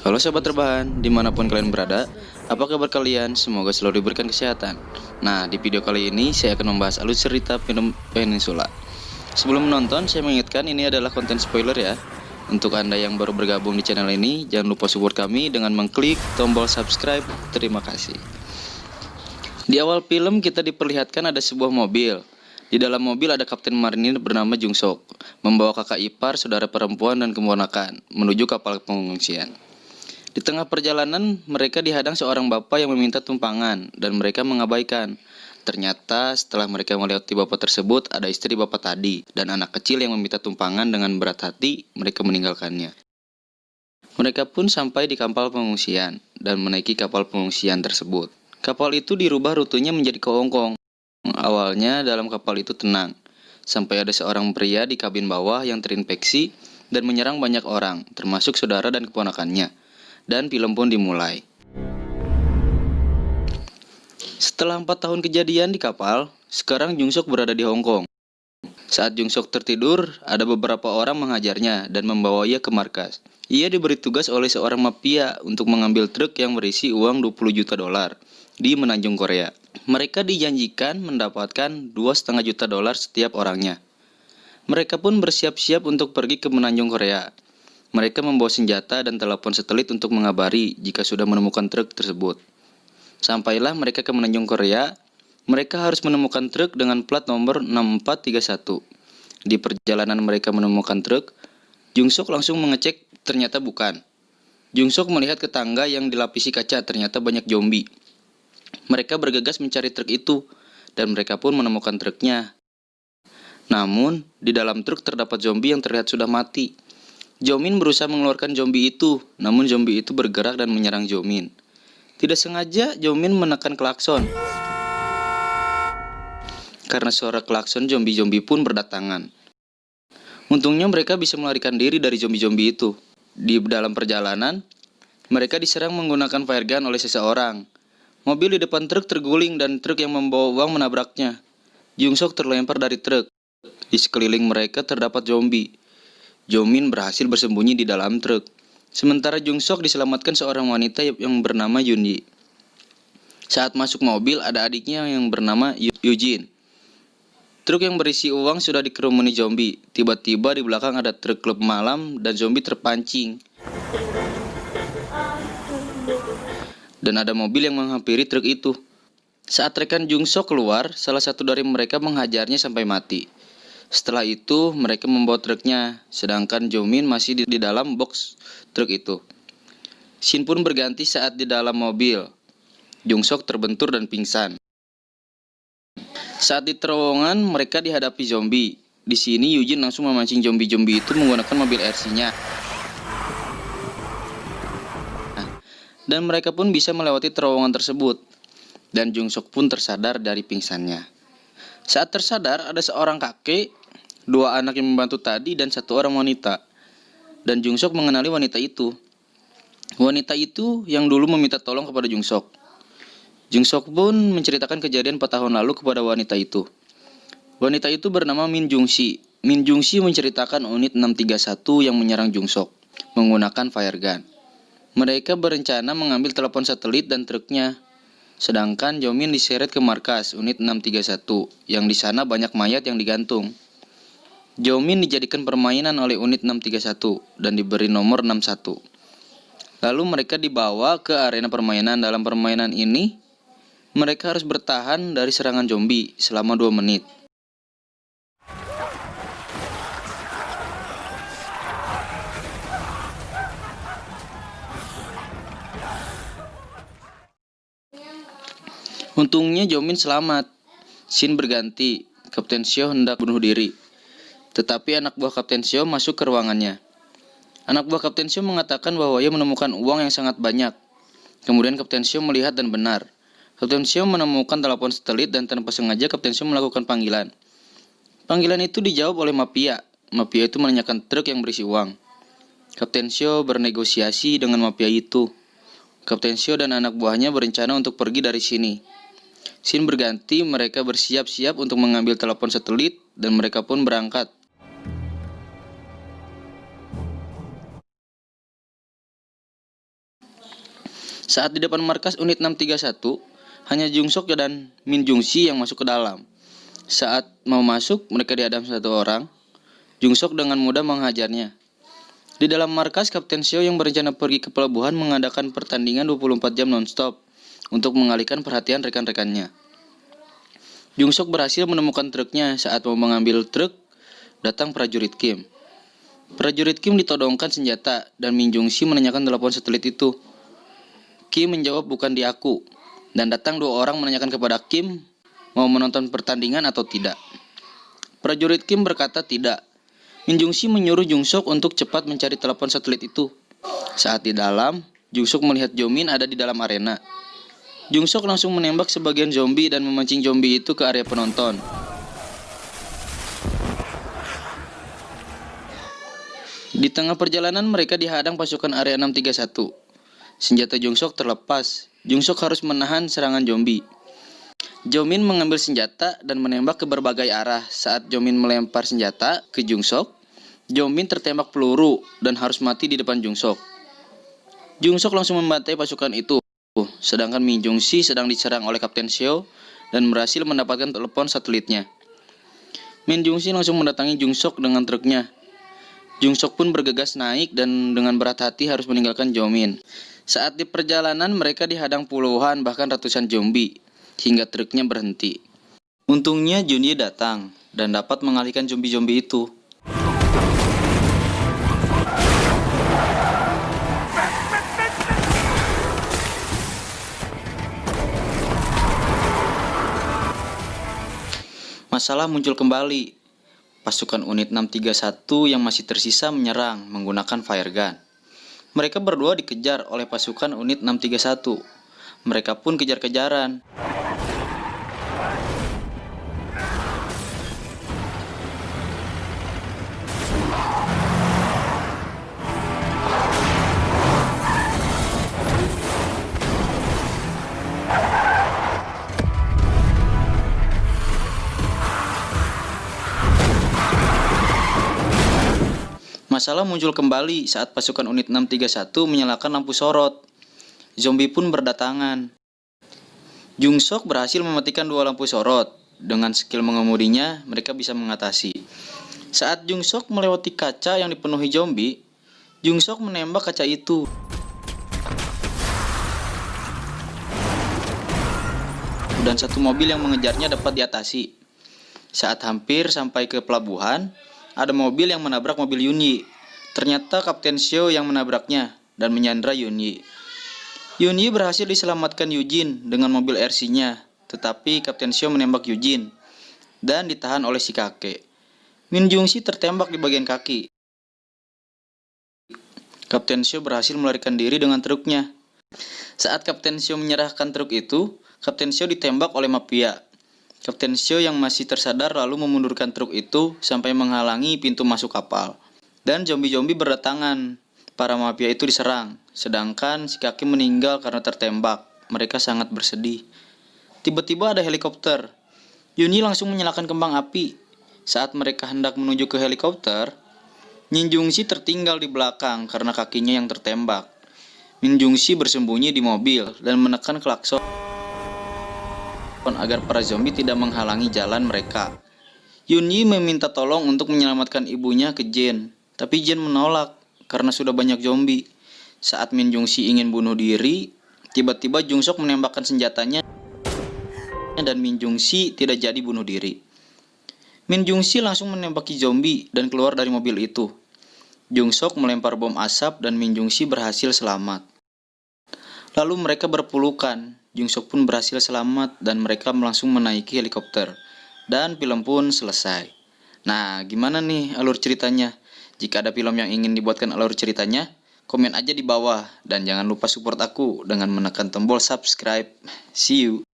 Halo sahabat terbahan, dimanapun kalian berada, apa kabar kalian? Semoga selalu diberikan kesehatan. Nah, di video kali ini saya akan membahas alur cerita film Peninsula. Sebelum menonton, saya mengingatkan ini adalah konten spoiler ya. Untuk Anda yang baru bergabung di channel ini, jangan lupa support kami dengan mengklik tombol subscribe. Terima kasih. Di awal film kita diperlihatkan ada sebuah mobil. Di dalam mobil ada Kapten Marinir bernama Jung Sok, membawa kakak ipar, saudara perempuan, dan keponakan menuju kapal pengungsian. Di tengah perjalanan, mereka dihadang seorang bapak yang meminta tumpangan, dan mereka mengabaikan. Ternyata setelah mereka melewati bapak tersebut, ada istri bapak tadi, dan anak kecil yang meminta tumpangan dengan berat hati, mereka meninggalkannya. Mereka pun sampai di kapal pengungsian, dan menaiki kapal pengungsian tersebut. Kapal itu dirubah rutenya menjadi ke Hong Kong. Awalnya dalam kapal itu tenang, sampai ada seorang pria di kabin bawah yang terinfeksi dan menyerang banyak orang, termasuk saudara dan keponakannya. Dan film pun dimulai. Setelah 4 tahun kejadian di kapal, sekarang Jung Sok berada di Hong Kong. Saat Jung Sok tertidur, ada beberapa orang menghajarnya dan membawa ia ke markas. Ia diberi tugas oleh seorang mafia untuk mengambil truk yang berisi uang 20 juta dolar di Menanjung Korea. Mereka dijanjikan mendapatkan 2,5 juta dolar setiap orangnya. Mereka pun bersiap-siap untuk pergi ke Menanjung Korea. Mereka membawa senjata dan telepon satelit untuk mengabari jika sudah menemukan truk tersebut. Sampailah mereka ke Menanjung Korea, mereka harus menemukan truk dengan plat nomor 6431. Di perjalanan mereka menemukan truk, Jung Sok langsung mengecek, ternyata bukan. Jung Sok melihat ke tangga yang dilapisi kaca, ternyata banyak zombie. Mereka bergegas mencari truk itu, dan mereka pun menemukan truknya. Namun, di dalam truk terdapat zombie yang terlihat sudah mati. Jomin berusaha mengeluarkan zombie itu, namun zombie itu bergerak dan menyerang Jomin. Tidak sengaja, Jomin menekan klakson. Karena suara klakson, zombie-zombie pun berdatangan. Untungnya mereka bisa melarikan diri dari zombie-zombie itu. Di dalam perjalanan, mereka diserang menggunakan fire gun oleh seseorang. Mobil di depan truk terguling dan truk yang membawa uang menabraknya. Jung Sok terlempar dari truk. Di sekeliling mereka terdapat zombie. Jomin berhasil bersembunyi di dalam truk. Sementara Jung Sok diselamatkan seorang wanita yang bernama Yunji. Saat masuk mobil, ada adiknya yang bernama Eugene. Truk yang berisi uang sudah dikerumuni zombie. Tiba-tiba di belakang ada truk klub malam dan zombie terpancing. Dan ada mobil yang menghampiri truk itu. Saat rekan Jung Sok keluar, salah satu dari mereka menghajarnya sampai mati. Setelah itu, mereka membawa truknya, sedangkan Jomin masih di dalam box truk itu. Scene pun berganti saat di dalam mobil. Jung Sok terbentur dan pingsan. Saat di terowongan, mereka dihadapi zombie. Di sini, Eugene langsung memancing zombie-zombie itu menggunakan mobil RC-nya. Dan mereka pun bisa melewati terowongan tersebut. Dan Jung Sok pun tersadar dari pingsannya. Saat tersadar, ada seorang kakek, 2 anak yang membantu tadi, dan 1 orang wanita. Dan Jung Sok mengenali wanita itu. Wanita itu yang dulu meminta tolong kepada Jung Sok. Jung Sok pun menceritakan kejadian 4 tahun lalu kepada wanita itu. Wanita itu bernama Min Jung Si. Min Jung Si menceritakan unit 631 yang menyerang Jung Sok menggunakan fire gun. Mereka berencana mengambil telepon satelit dan truknya. Sedangkan Jomin diseret ke markas unit 631, yang di sana banyak mayat yang digantung. Jomin dijadikan permainan oleh unit 631 dan diberi nomor 61. Lalu mereka dibawa ke arena permainan. Dalam permainan ini, mereka harus bertahan dari serangan zombie selama 2 menit. Untungnya Jomin selamat. Scene berganti. Kapten Seo hendak bunuh diri. Tetapi anak buah Kapten Seo masuk ke ruangannya. Anak buah Kapten Seo mengatakan bahwa ia menemukan uang yang sangat banyak. Kemudian Kapten Seo melihat dan benar. Kapten Seo menemukan telepon satelit dan tanpa sengaja Kapten Seo melakukan panggilan. Panggilan itu dijawab oleh mafia. Mafia itu menanyakan truk yang berisi uang. Kapten Seo bernegosiasi dengan mafia itu. Kapten Seo dan anak buahnya berencana untuk pergi dari sini. Scene berganti, mereka bersiap-siap untuk mengambil telepon satelit dan mereka pun berangkat. Saat di depan markas unit 631, hanya Jung Sok dan Min Jung Si yang masuk ke dalam. Saat mau masuk, mereka dihadang satu orang. Jung Sok dengan mudah menghajarnya. Di dalam markas, Kapten Seo yang berencana pergi ke pelabuhan mengadakan pertandingan 24 jam non-stop untuk mengalihkan perhatian rekan-rekannya. Jung Sok berhasil menemukan truknya. Saat mau mengambil truk, datang prajurit Kim. Prajurit Kim ditodongkan senjata dan Min Jung Si menanyakan telepon satelit itu. Kim menjawab bukan di aku, dan datang dua orang menanyakan kepada Kim mau menonton pertandingan atau tidak. Prajurit Kim berkata tidak. Min Jung Si menyuruh Jung Sok untuk cepat mencari telepon satelit itu. Saat di dalam, Jung Sok melihat Jo Min ada di dalam arena. Jung Sok langsung menembak sebagian zombie dan memancing zombie itu ke area penonton. Di tengah perjalanan mereka dihadang pasukan area 631. Senjata Jung Sok terlepas. Jung Sok harus menahan serangan zombie. Jo Min mengambil senjata dan menembak ke berbagai arah. Saat Jo Min melempar senjata ke Jung Sok, Jo Min tertembak peluru dan harus mati di depan Jung Sok. Jung Sok langsung membantai pasukan itu. Sedangkan Min Jung Si sedang diserang oleh Kapten Seo dan berhasil mendapatkan telepon satelitnya. Min Jung Si langsung mendatangi Jung Sok dengan truknya. Jung Sok pun bergegas naik dan dengan berat hati harus meninggalkan Jo Min. Saat di perjalanan mereka dihadang puluhan bahkan ratusan zombie hingga truknya berhenti. Untungnya Junye datang dan dapat mengalihkan zombie-zombie itu. Masalah muncul kembali. Pasukan unit 631 yang masih tersisa menyerang menggunakan fire gun. Mereka berdua dikejar oleh pasukan unit 631. Mereka pun kejar-kejaran. Masalah muncul kembali saat pasukan unit 631 menyalakan lampu sorot. Zombie pun berdatangan. Jung Sok berhasil mematikan dua lampu sorot. Dengan skill mengemudinya, mereka bisa mengatasi. Saat Jung Sok melewati kaca yang dipenuhi zombie, Jung Sok menembak kaca itu. Dan satu mobil yang mengejarnya dapat diatasi. Saat hampir sampai ke pelabuhan, ada mobil yang menabrak mobil Yunyi. Ternyata Kapten Seo yang menabraknya dan menyandra Yunyi. Yunyi berhasil diselamatkan Yujin dengan mobil RC-nya, tetapi Kapten Seo menembak Yujin dan ditahan oleh si kakek. Min Jung Si tertembak di bagian kaki. Kapten Seo berhasil melarikan diri dengan truknya. Saat Kapten Seo menyerahkan truk itu, Kapten Seo ditembak oleh mafia. Kapten Seo yang masih tersadar lalu memundurkan truk itu sampai menghalangi pintu masuk kapal. Dan zombie-zombie berdatangan. Para mafia itu diserang, sedangkan si kaki meninggal karena tertembak. Mereka sangat bersedih. Tiba-tiba ada helikopter. Yuni langsung menyalakan kembang api. Saat mereka hendak menuju ke helikopter, Min Jung Si tertinggal di belakang karena kakinya yang tertembak. Min Jung Si bersembunyi di mobil dan menekan klakson agar para zombie tidak menghalangi jalan mereka. Yunyi meminta tolong untuk menyelamatkan ibunya ke Jen, tapi Jen menolak karena sudah banyak zombie. Saat Min Jung Si ingin bunuh diri, tiba-tiba Jung Sok menembakkan senjatanya dan Min Jung Si tidak jadi bunuh diri. Min Jung Si langsung menembaki zombie dan keluar dari mobil itu. Jung Sok melempar bom asap dan Min Jung Si berhasil selamat. Lalu mereka berpelukan. Jung Sok pun berhasil selamat dan mereka langsung menaiki helikopter. Dan film pun selesai. Nah, gimana nih alur ceritanya? Jika ada film yang ingin dibuatkan alur ceritanya, komen aja di bawah. Dan jangan lupa support aku dengan menekan tombol subscribe. See you!